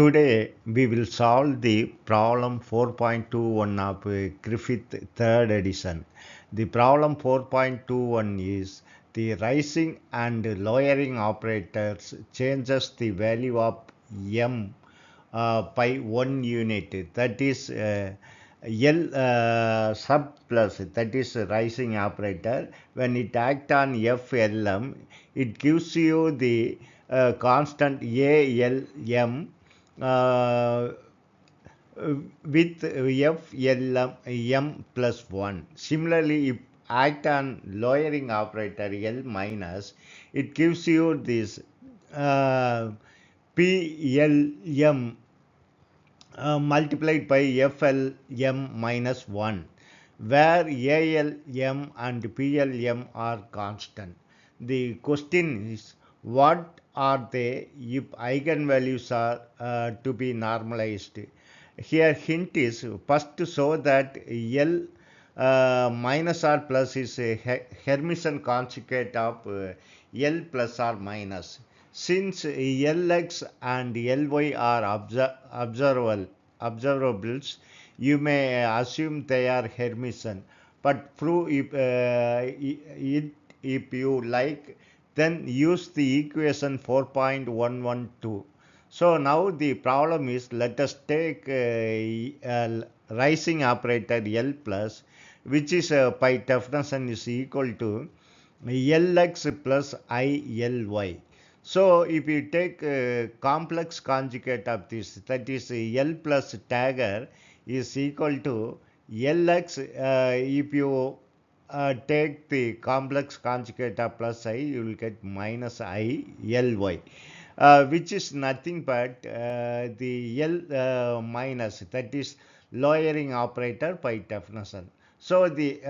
Today we will solve the problem 4.21 of Griffith third edition. The problem 4.21 is the rising and lowering operators changes the value of m by 1 unit, that is L sub plus, that is rising operator. When it act on FLM, it gives you the constant ALM uh, with FLM plus 1. Similarly, if act on lowering operator L minus, it gives you this PLM multiplied by FLM minus 1, where ALM and PLM are constant. The question is, what are they if eigenvalues are to be normalized? Here hint is, first to show that L minus or plus is a Hermitian conjugate of L plus or minus. Since Lx and Ly are observables, you may assume they are Hermitian, but prove it if you like, then use the equation 4.112. So now the problem is, let us take rising operator L plus, which is by definition is equal to Lx plus ILy. So if you take complex conjugate of this, that is L plus dagger is equal to Lx. If you take the complex conjugate of plus I, you will get minus ILy. Which is nothing but the L minus, that is lowering operator by definition. So we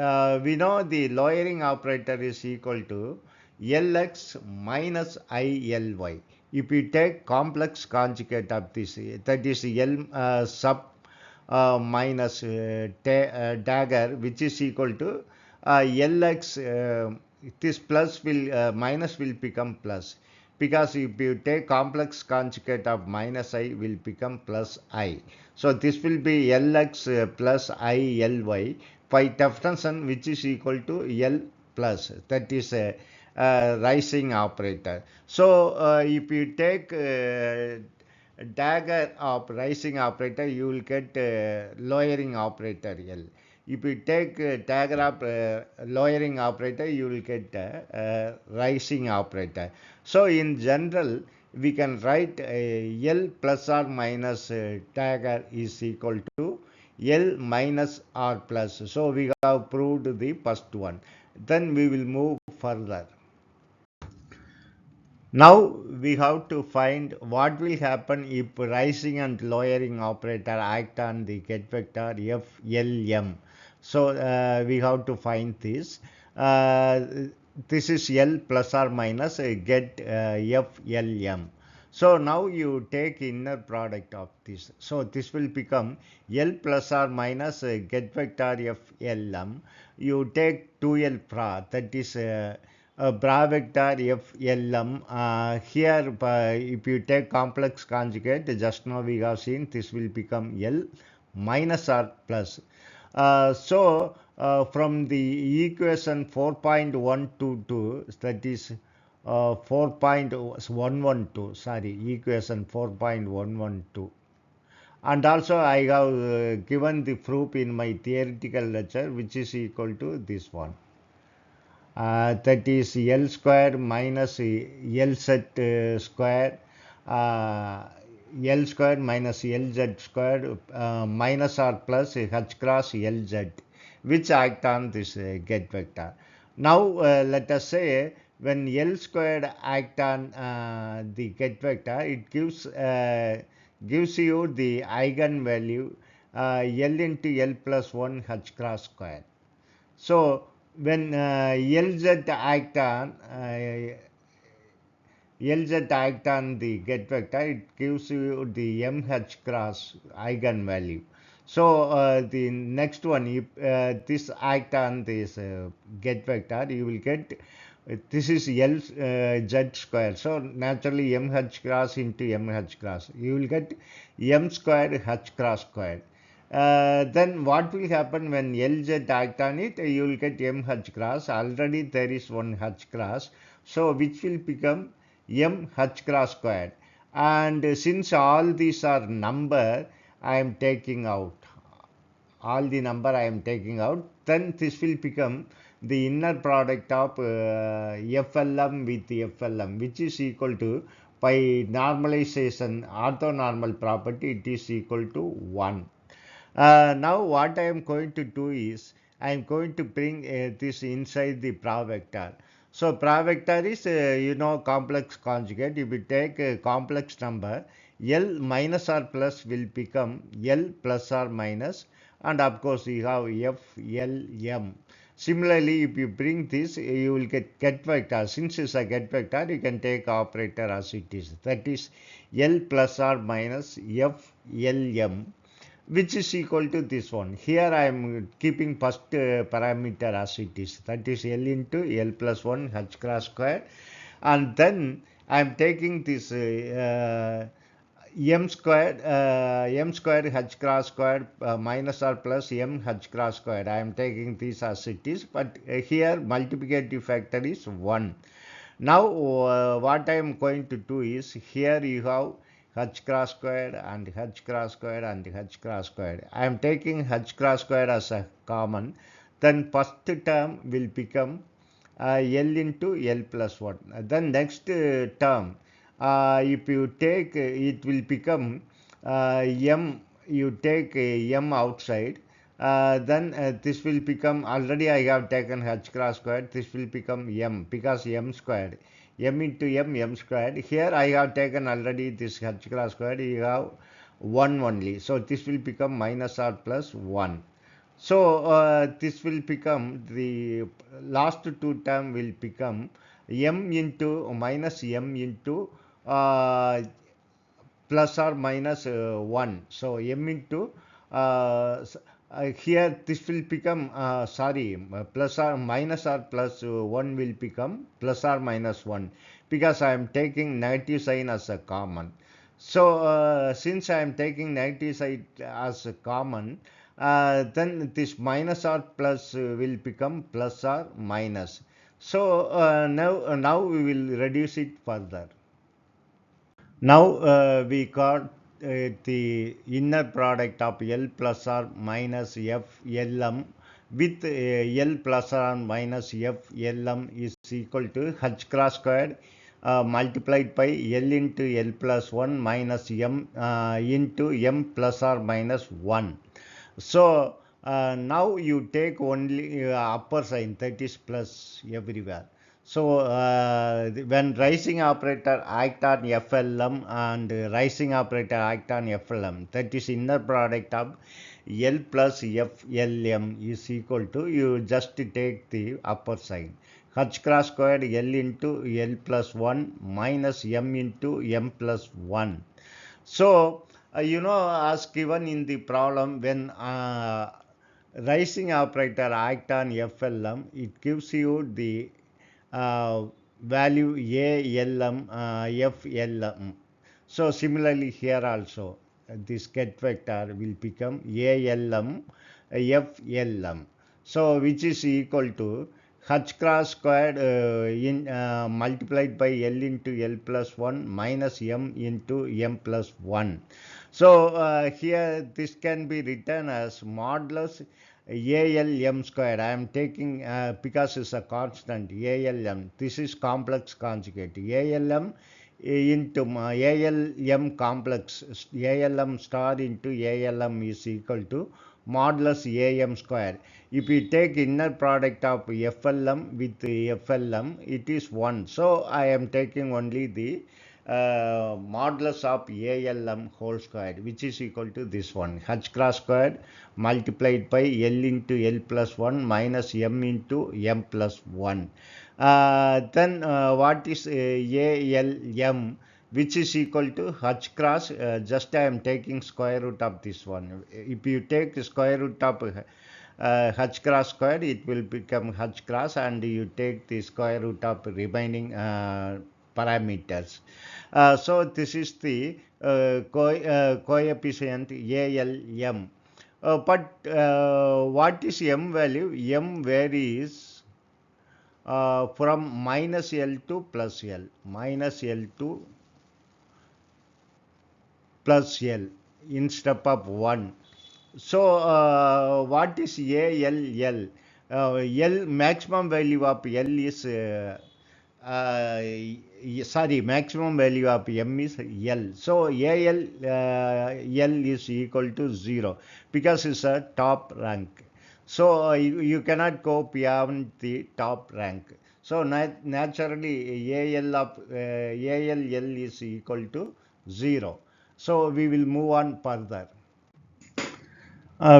know the lowering operator is equal to Lx minus ILy. If you take complex conjugate of this, that is L sub minus dagger, which is equal to Lx, this plus will minus will become plus, because if you take complex conjugate of minus I will become plus I. So this will be Lx plus ILy by definition, which is equal to L plus, that is a rising operator. So if you take dagger of rising operator, you will get lowering operator L. If you take dagger of lowering operator, you will get rising operator. So in general, we can write L plus or minus dagger is equal to L minus R plus. So we have proved the first one. Then we will move further. Now we have to find what will happen if rising and lowering operator act on the get vector FLM. So we have to find this. This is L plus or minus get FLM. So now you take inner product of this. So this will become L plus or minus get vector FLM. You take 2L pra, that is bra vector FLM. Here if you take complex conjugate, just now we have seen, this will become L minus or plus. From the equation 4.122, that is 4.112, sorry, equation 4.112. And also I have given the proof in my theoretical lecture, which is equal to this one. That is L square minus LZ square, L square minus LZ square minus or plus H cross LZ, which act on this get vector. Now let us say when L squared act on the get vector, it gives you the eigenvalue L into L plus 1 H cross square. So when LZ act on the get vector, it gives you the MH cross eigenvalue. So the next one, if this act on this get vector, you will get This is L z square. So naturally m h cross into m h cross. You will get m square h cross square. Then what will happen when Lz act on it? You will get m h cross. Already there is one h cross. So which will become m h cross square. And since all these are number, I am taking out all the number I am taking out, then this will become the inner product of FLM with FLM, which is equal to, by normalization orthonormal property, it is equal to 1. Now what I am going to do is I am going to bring this inside the vector. So vector is complex conjugate. If we take a complex number, L minus or plus will become L plus or minus, and of course you have F, L, M. Similarly, if you bring this, you will get vector. Since it's a get vector, you can take operator as it is. That is L plus or minus F, L, M, which is equal to this one. Here I am keeping first parameter as it is. That is L into L plus 1 h cross square. And then I am taking this m square h cross square minus or plus m h cross square. I am taking this as it is, but here multiplicative factor is 1. Now what I am going to do is, here you have h cross squared and h cross squared and h cross squared. I am taking h cross squared as a common. Then first term will become L into L plus 1. Then next term, if you take, it will become M, you take M outside, then this will become, already I have taken h cross squared, this will become M, because M squared, M into M, M squared. Here I have taken already this h cross squared, you have 1 only. So this will become minus or plus 1. So this will become, the last two term will become m into minus m into uh, plus or minus 1. So m into here this will become plus or minus or plus 1 will become plus or minus 1, because I am taking negative sign as a common. So since I am taking negative sign as a common, then this minus or plus will become plus or minus. So now we will reduce it further. Now we got the inner product of L plus or minus F Lm with L plus or minus F Lm is equal to h cross squared multiplied by L into L plus 1 minus M into M plus or minus 1. So now you take only upper sign, that is plus everywhere. So when rising operator act on FLM and rising operator act on FLM, that is inner product of L plus FLM is equal to, you just take the upper sign. H cross squared L into L plus 1 minus M into M plus 1. So, as given in the problem, when rising operator act on FLM, it gives you the uh, value ALM, FLM. So, similarly here also, this get vector will become ALM, FLM. So, which is equal to h cross squared in multiplied by L into L plus 1 minus M into M plus 1. So here this can be written as modulus ALM squared. I am taking because it's a constant ALM. This is complex conjugate. ALM into ALM complex, ALM star into ALM is equal to modulus AM square. If we take inner product of FLM with FLM, it is 1. So I am taking only the modulus of ALM whole square, which is equal to this one, h cross squared multiplied by L into L plus 1 minus M into M plus 1. Then what is ALM, which is equal to h cross, just I am taking square root of this one. If you take square root of h cross squared, it will become h cross, and you take the square root of remaining parameters. So this is the coefficient ALM. But what is m value? M varies from minus L to plus L, minus L to plus L instead of 1. So, what is ALL? L maximum value of L is sorry, maximum value of M is L. So AL L is equal to 0 because it's a top rank. So you cannot go beyond the top rank. So naturally AL of ALL is equal to 0. So we will move on further.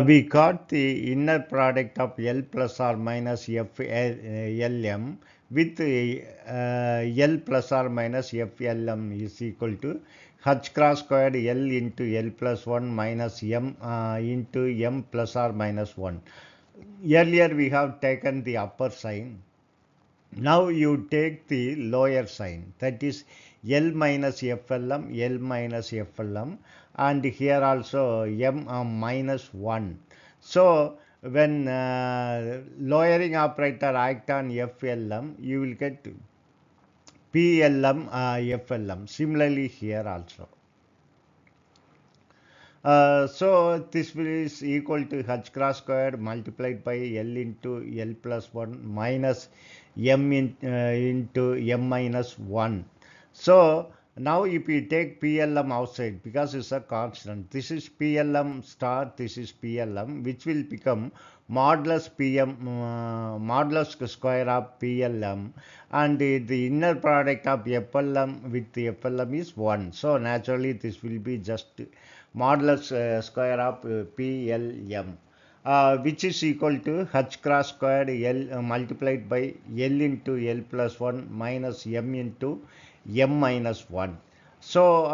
We got the inner product of L plus or minus FLM with L plus or minus FLM is equal to H cross squared L into L plus 1 minus M into M plus or minus 1. Earlier we have taken the upper sign. Now you take the lower sign, that is L minus FLM, L minus FLM, and here also M minus 1. So when lowering operator act on FLM, you will get PLM FLM. Similarly here also. So this is equal to h cross squared multiplied by L into L plus 1 minus M into M minus 1. So now if you take PLM outside, because it's a constant, this is PLM star, this is PLM, which will become modulus PM, modulus square of PLM, and the inner product of FLM with the FLM is 1. So naturally this will be just modulus square of PLM, which is equal to h cross squared L multiplied by L into L plus 1 minus M into M minus 1. So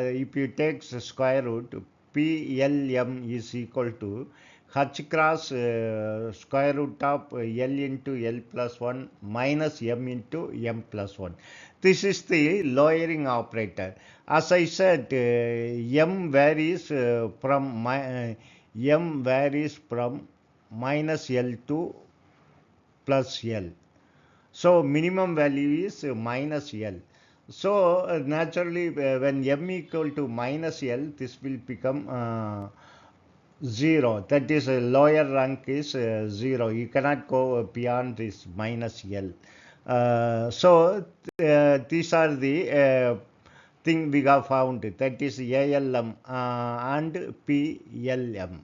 if you take the square root, PLM is equal to h cross square root of L into L plus 1 minus M into M plus 1. This is the lowering operator. As I said, M varies M varies from minus L to plus L. So minimum value is minus L. So naturally, when M equal to minus L, this will become 0. That is lower rank is 0. You cannot go beyond this minus L. So these are the thing we have found, that is ALM and PLM.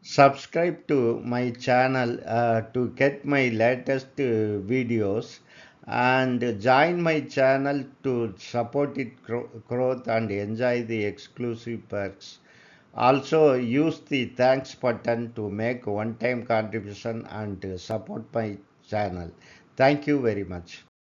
Subscribe to my channel to get my latest videos, and join my channel to support its growth and enjoy the exclusive perks. Also use the thanks button to make one-time contribution and support my channel. Thank you very much.